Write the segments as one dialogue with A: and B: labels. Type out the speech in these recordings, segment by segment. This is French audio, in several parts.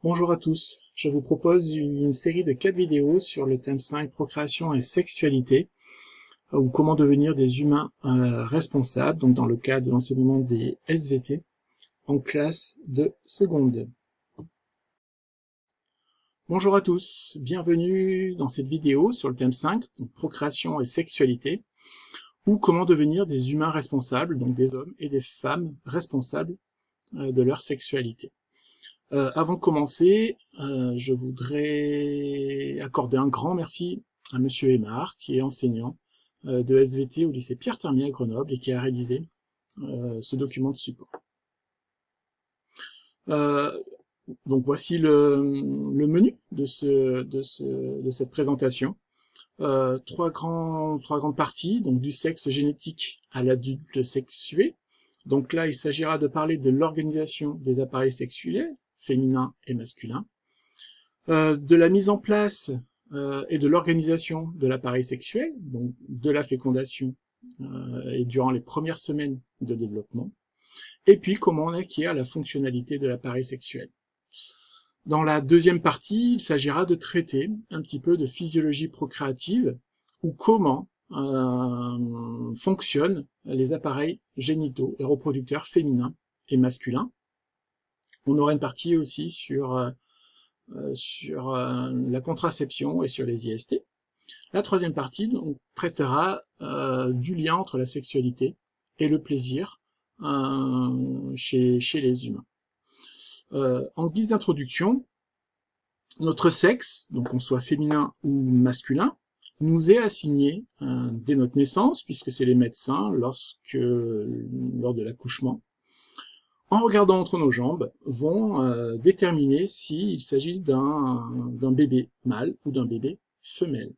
A: Bonjour à tous, je vous propose une série de 4 vidéos sur le thème 5, procréation et sexualité, ou comment devenir des humains responsables, donc dans le cadre de l'enseignement des SVT, en classe de seconde. Bonjour à tous, bienvenue dans cette vidéo sur le thème 5, donc procréation et sexualité, ou comment devenir des humains responsables, donc des hommes et des femmes responsables de leur sexualité. Avant de commencer, je voudrais accorder un grand merci à Monsieur Aymar, qui est enseignant de SVT au lycée Pierre Termier à Grenoble et qui a réalisé ce document de support. Euh, donc voici le menu de cette présentation. Trois grandes parties, donc du sexe génétique à l'adulte sexué. Donc là, il s'agira de parler de l'organisation des appareils sexuels, féminins et masculins, de la mise en place et de l'organisation de l'appareil sexuel, donc de la fécondation et durant les premières semaines de développement, et puis comment on acquiert la fonctionnalité de l'appareil sexuel. Dans la deuxième partie, il s'agira de traiter un petit peu de physiologie procréative ou comment fonctionnent les appareils génitaux et reproducteurs féminins et masculins. On aura une partie aussi sur la contraception et sur les IST. La troisième partie donc, traitera du lien entre la sexualité et le plaisir chez les humains. En guise d'introduction, notre sexe, donc qu'on soit féminin ou masculin, nous est assigné dès notre naissance, puisque c'est les médecins, lors de l'accouchement, en regardant entre nos jambes, vont déterminer s'il s'agit d'un bébé mâle ou d'un bébé femelle.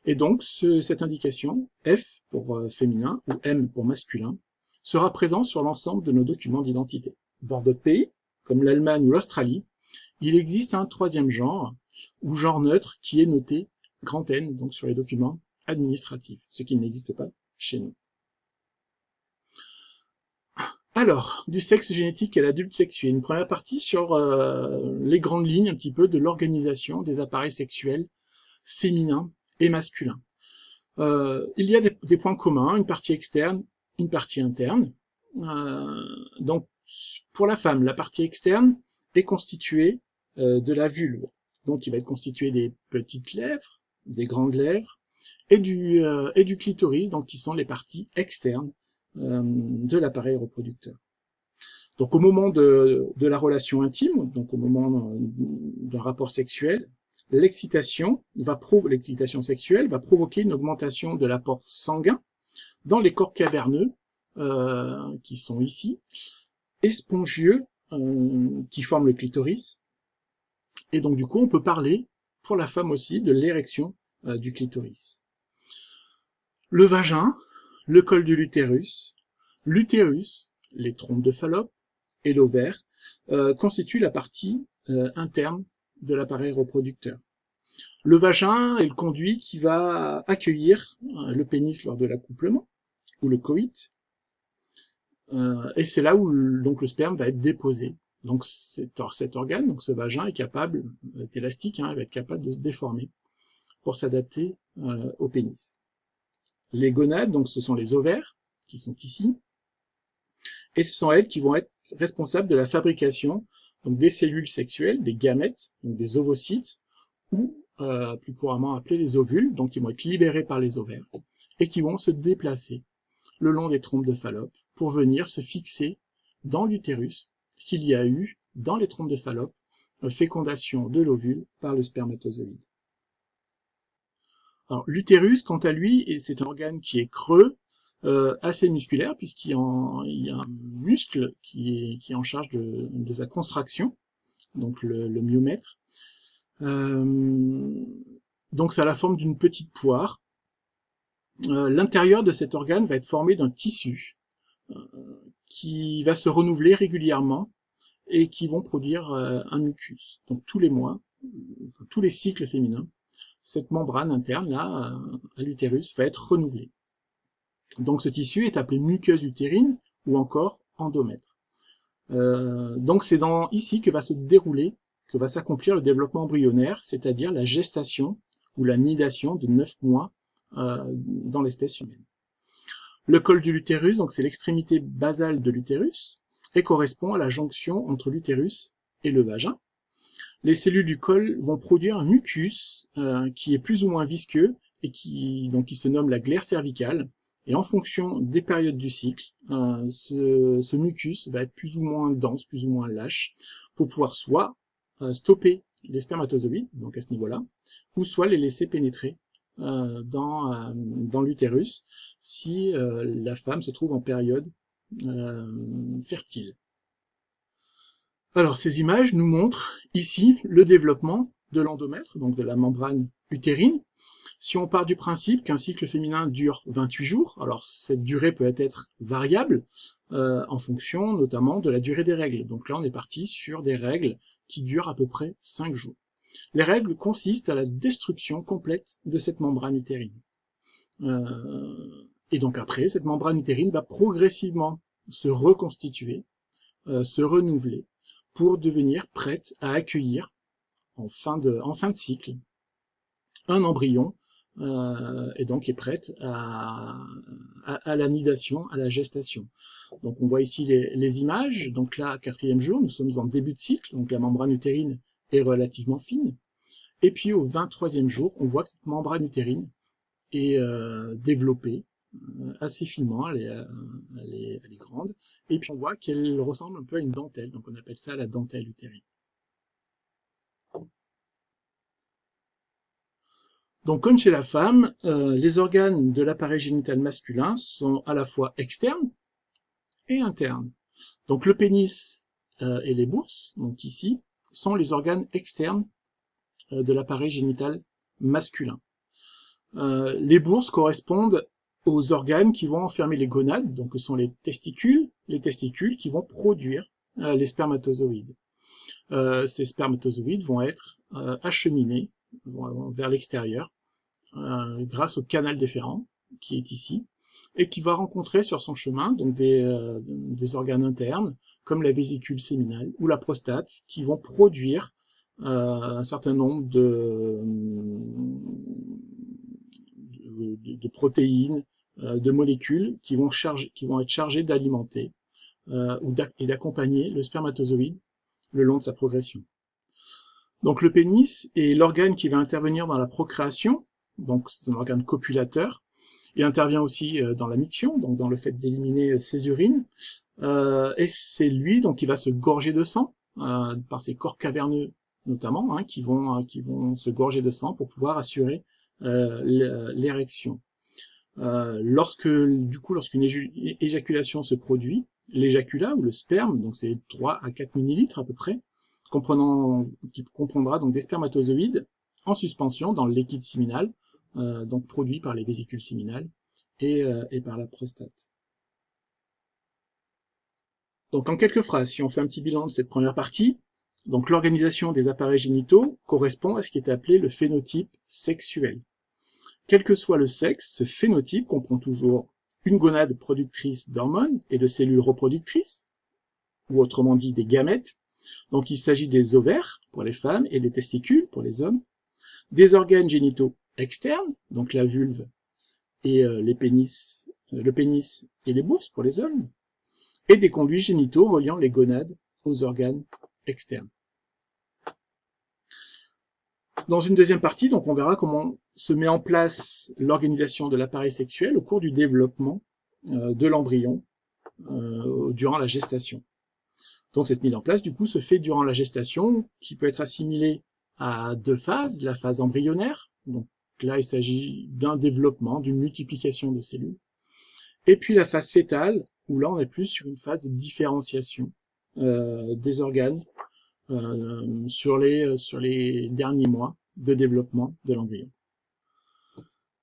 A: Et donc, cette indication, F pour féminin ou M pour masculin, sera présente sur l'ensemble de nos documents d'identité. Dans d'autres pays, comme l'Allemagne ou l'Australie, il existe un troisième genre, ou genre neutre, qui est noté grand N, donc sur les documents administratifs, ce qui n'existe pas chez nous. Alors, du sexe génétique à l'adulte sexué, une première partie sur les grandes lignes un petit peu de l'organisation des appareils sexuels féminins et masculins. Il y a des points communs, une partie externe, une partie interne. Donc, pour la femme, la partie externe est constituée de la vulve. Donc, il va être constitué des petites lèvres, des grandes lèvres, et du clitoris, donc qui sont les parties externes de l'appareil reproducteur. Donc, au moment de la relation intime, donc au moment d'un rapport sexuel, l'excitation sexuelle va provoquer une augmentation de l'apport sanguin dans les corps caverneux qui sont ici, et spongieux qui forment le clitoris. Et donc du coup, on peut parler pour la femme aussi de l'érection du clitoris. Le vagin, le col de l'utérus, les trompes de Fallope et l'ovaire constituent la partie interne de l'appareil reproducteur. Le vagin est le conduit qui va accueillir le pénis lors de l'accouplement ou le coït, et c'est là où donc le sperme va être déposé. Donc cet organe, donc ce vagin est capable, est élastique, il va être capable de se déformer pour s'adapter au pénis. Les gonades, donc ce sont les ovaires qui sont ici, et ce sont elles qui vont être responsables de la fabrication donc des cellules sexuelles, des gamètes, donc des ovocytes, ou plus couramment appelés les ovules, donc qui vont être libérés par les ovaires, et qui vont se déplacer le long des trompes de Fallope pour venir se fixer dans l'utérus s'il y a eu, dans les trompes de Fallope, fécondation de l'ovule par le spermatozoïde. Alors l'utérus, quant à lui, c'est un organe qui est creux, assez musculaire, puisqu'il y a un muscle qui est en charge de sa contraction, donc le myomètre. Donc ça a la forme d'une petite poire. L'intérieur de cet organe va être formé d'un tissu qui va se renouveler régulièrement et qui vont produire un mucus. Donc tous les mois, enfin, tous les cycles féminins, cette membrane interne là à l'utérus va être renouvelée. Donc ce tissu est appelé muqueuse utérine ou encore endomètre. Donc c'est ici que va se dérouler, que va s'accomplir le développement embryonnaire, c'est-à-dire la gestation ou la nidation de 9 mois dans l'espèce humaine. Le col de l'utérus, donc c'est l'extrémité basale de l'utérus, et correspond à la jonction entre l'utérus et le vagin. Les cellules du col vont produire un mucus qui est plus ou moins visqueux et qui se nomme la glaire cervicale. Et en fonction des périodes du cycle, ce mucus va être plus ou moins dense, plus ou moins lâche, pour pouvoir soit stopper les spermatozoïdes, donc à ce niveau-là, ou soit les laisser pénétrer dans l'utérus si la femme se trouve en période fertile. Alors ces images nous montrent ici le développement de l'endomètre, donc de la membrane utérine. Si on part du principe qu'un cycle féminin dure 28 jours, alors cette durée peut être variable en fonction notamment de la durée des règles. Donc là on est parti sur des règles qui durent à peu près 5 jours. Les règles consistent à la destruction complète de cette membrane utérine. Et donc après, cette membrane utérine va progressivement se reconstituer, se renouveler, pour devenir prête à accueillir, en fin de cycle, un embryon, et donc est prête à la nidation, à la gestation. Donc on voit ici les images, donc là, 4e jour, nous sommes en début de cycle, donc la membrane utérine est relativement fine, et puis au 23e jour, on voit que cette membrane utérine est développée assez finement, elle est grande, et puis on voit qu'elle ressemble un peu à une dentelle, donc on appelle ça la dentelle utérine. Donc comme chez la femme, les organes de l'appareil génital masculin sont à la fois externes et internes. Donc le pénis et les bourses, donc ici, sont les organes externes de l'appareil génital masculin. Les bourses correspondent aux organes qui vont enfermer les gonades, donc ce sont les testicules qui vont produire les spermatozoïdes. Ces spermatozoïdes vont être acheminés vers l'extérieur grâce au canal déférent qui est ici et qui va rencontrer sur son chemin donc des organes internes comme la vésicule séminale ou la prostate qui vont produire un certain nombre de protéines, de molécules qui vont être chargées d'alimenter et d'accompagner le spermatozoïde le long de sa progression. Donc le pénis est l'organe qui va intervenir dans la procréation, donc c'est un organe copulateur. Il intervient aussi dans la miction, donc dans le fait d'éliminer ses urines, et c'est lui donc qui va se gorger de sang par ses corps caverneux notamment, qui vont se gorger de sang pour pouvoir assurer l'érection. Lorsqu'une éjaculation se produit, l'éjaculat ou le sperme, donc c'est 3 à 4 millilitres à peu près, qui comprendra donc des spermatozoïdes en suspension dans le liquide séminal, donc produit par les vésicules séminales et par la prostate. Donc en quelques phrases, si on fait un petit bilan de cette première partie, donc l'organisation des appareils génitaux correspond à ce qui est appelé le phénotype sexuel. Quel que soit le sexe, ce phénotype comprend toujours une gonade productrice d'hormones et de cellules reproductrices, ou autrement dit des gamètes. Donc il s'agit des ovaires pour les femmes et des testicules pour les hommes, des organes génitaux externes, donc la vulve et le pénis et les bourses pour les hommes, et des conduits génitaux reliant les gonades aux organes externes. Dans une deuxième partie, donc, on verra comment se met en place l'organisation de l'appareil sexuel au cours du développement de l'embryon durant la gestation. Donc cette mise en place, du coup, se fait durant la gestation, qui peut être assimilée à 2 phases. La phase embryonnaire, donc là il s'agit d'un développement, d'une multiplication de cellules, et puis la phase fœtale, où là on est plus sur une phase de différenciation des organes sur les derniers mois de développement de l'embryon.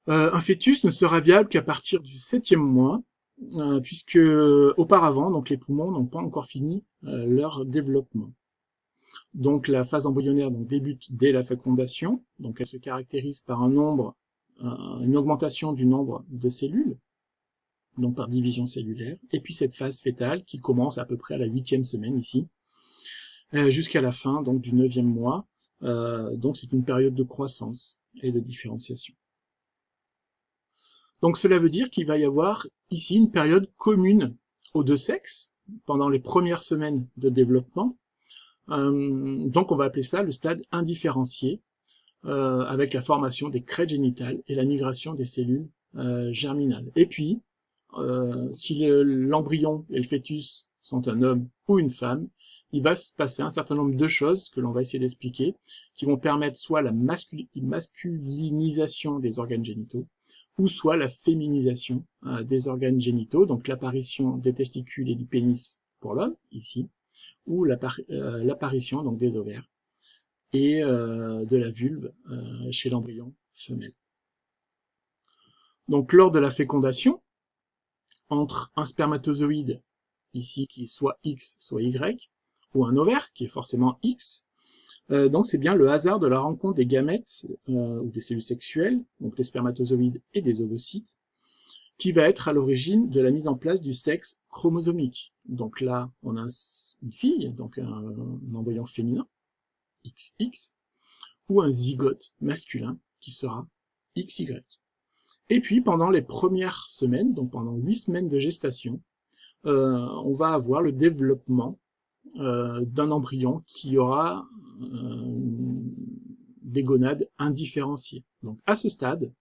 A: Un fœtus ne sera viable qu'à partir du 7e mois, puisque auparavant, donc les poumons n'ont pas encore fini leur développement. Donc la phase embryonnaire débute dès la fécondation, donc elle se caractérise par une augmentation du nombre de cellules, donc par division cellulaire, et puis cette phase fœtale qui commence à peu près à la 8e semaine ici, jusqu'à la fin donc du 9e mois. Donc c'est une période de croissance et de différenciation. Donc cela veut dire qu'il va y avoir ici une période commune aux deux sexes pendant les premières semaines de développement. Donc on va appeler ça le stade indifférencié, avec la formation des crêtes génitales et la migration des cellules germinales. Et puis, si l'embryon et le fœtus sont un homme ou une femme, il va se passer un certain nombre de choses que l'on va essayer d'expliquer, qui vont permettre soit la masculinisation des organes génitaux, ou soit la féminisation des organes génitaux, donc l'apparition des testicules et du pénis pour l'homme, ici, ou l'apparition donc des ovaires et de la vulve chez l'embryon femelle. Donc lors de la fécondation, entre un spermatozoïde, ici qui est soit X, soit Y, ou un ovaire qui est forcément X, donc c'est bien le hasard de la rencontre des gamètes ou des cellules sexuelles, donc des spermatozoïdes et des ovocytes, qui va être à l'origine de la mise en place du sexe chromosomique. Donc là, on a une fille, donc un embryon féminin, XX, ou un zygote masculin qui sera XY. Et puis pendant les premières semaines, donc pendant 8 semaines de gestation, on va avoir le développement d'un embryon qui aura des gonades indifférenciées. Donc à ce stade,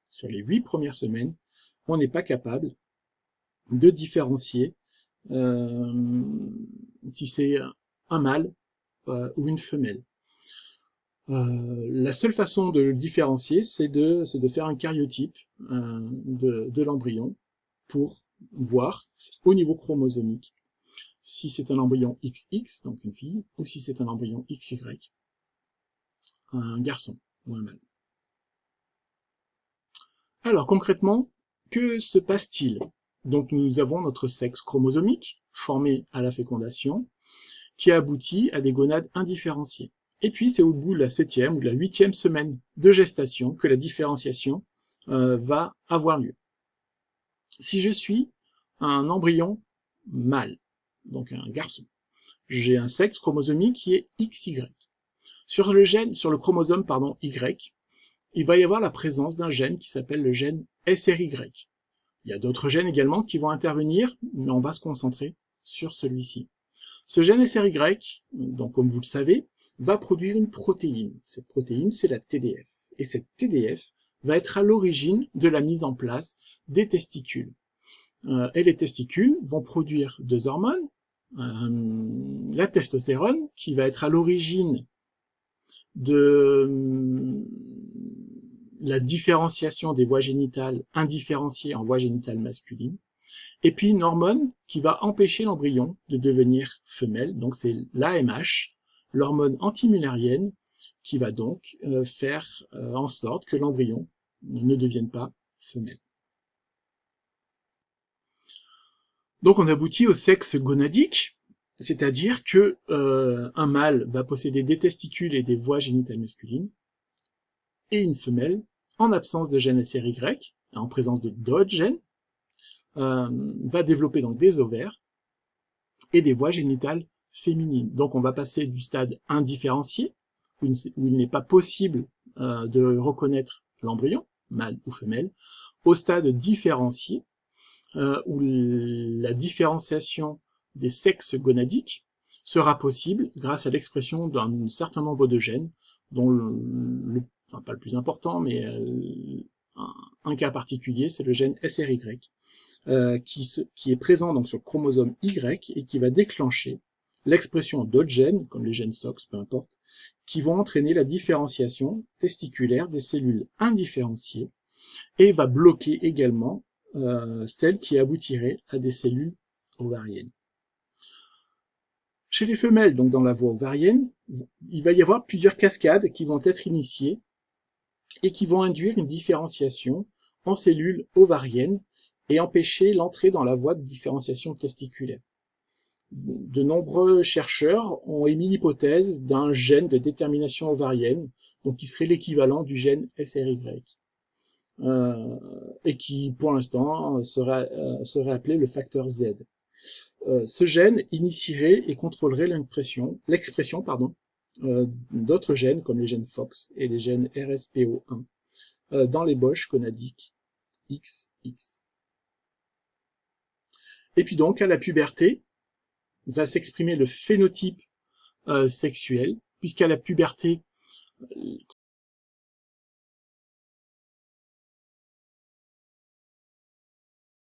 A: sur les 8 premières semaines, on n'est pas capable de différencier si c'est un mâle ou une femelle. La seule façon de le différencier, c'est de faire un karyotype de l'embryon pour voir au niveau chromosomique si c'est un embryon XX, donc une fille, ou si c'est un embryon XY, un garçon ou un mâle. Alors concrètement, que se passe-t-il? Donc nous avons notre sexe chromosomique formé à la fécondation qui aboutit à des gonades indifférenciées. Et puis c'est au bout de la 7e ou de la 8e semaine de gestation que la différenciation va avoir lieu. Si je suis un embryon mâle, donc un garçon, j'ai un sexe chromosomique qui est XY. Sur le chromosome Y, il va y avoir la présence d'un gène qui s'appelle le gène SRY. Il y a d'autres gènes également qui vont intervenir, mais on va se concentrer sur celui-ci. Ce gène SRY, donc comme vous le savez, va produire une protéine. Cette protéine, c'est la TDF. Et cette TDF va être à l'origine de la mise en place des testicules. Et les testicules vont produire deux hormones, la testostérone, qui va être à l'origine de la différenciation des voies génitales indifférenciées en voies génitales masculines, et puis une hormone qui va empêcher l'embryon de devenir femelle, donc c'est l'AMH, l'hormone antimullérienne, qui va donc faire en sorte que l'embryon ne devienne pas femelle. Donc on aboutit au sexe gonadique, c'est-à-dire que un mâle va posséder des testicules et des voies génitales masculines, et une femelle, en absence de gène SRY, en présence de d'autres gènes, va développer donc des ovaires et des voies génitales féminines. Donc on va passer du stade indifférencié, où il n'est pas possible de reconnaître l'embryon, mâle ou femelle, au stade différencié, où la différenciation des sexes gonadiques sera possible grâce à l'expression d'un certain nombre de gènes, dont enfin pas le plus important, mais un cas particulier, c'est le gène SRY, qui est présent donc sur le chromosome Y et qui va déclencher l'expression d'autres gènes, comme les gènes SOX, peu importe, qui vont entraîner la différenciation testiculaire des cellules indifférenciées et va bloquer également celle qui aboutirait à des cellules ovariennes. Chez les femelles, donc dans la voie ovarienne, il va y avoir plusieurs cascades qui vont être initiées et qui vont induire une différenciation en cellules ovariennes et empêcher l'entrée dans la voie de différenciation testiculaire. De nombreux chercheurs ont émis l'hypothèse d'un gène de détermination ovarienne, donc qui serait l'équivalent du gène SRY, et qui, pour l'instant, serait appelé le facteur Z. Ce gène initierait et contrôlerait l'expression d'autres gènes comme les gènes FOX et les gènes RSPO1 dans l'ébauche gonadique XX. Et puis donc, à la puberté, va s'exprimer le phénotype sexuel, puisqu'à la puberté,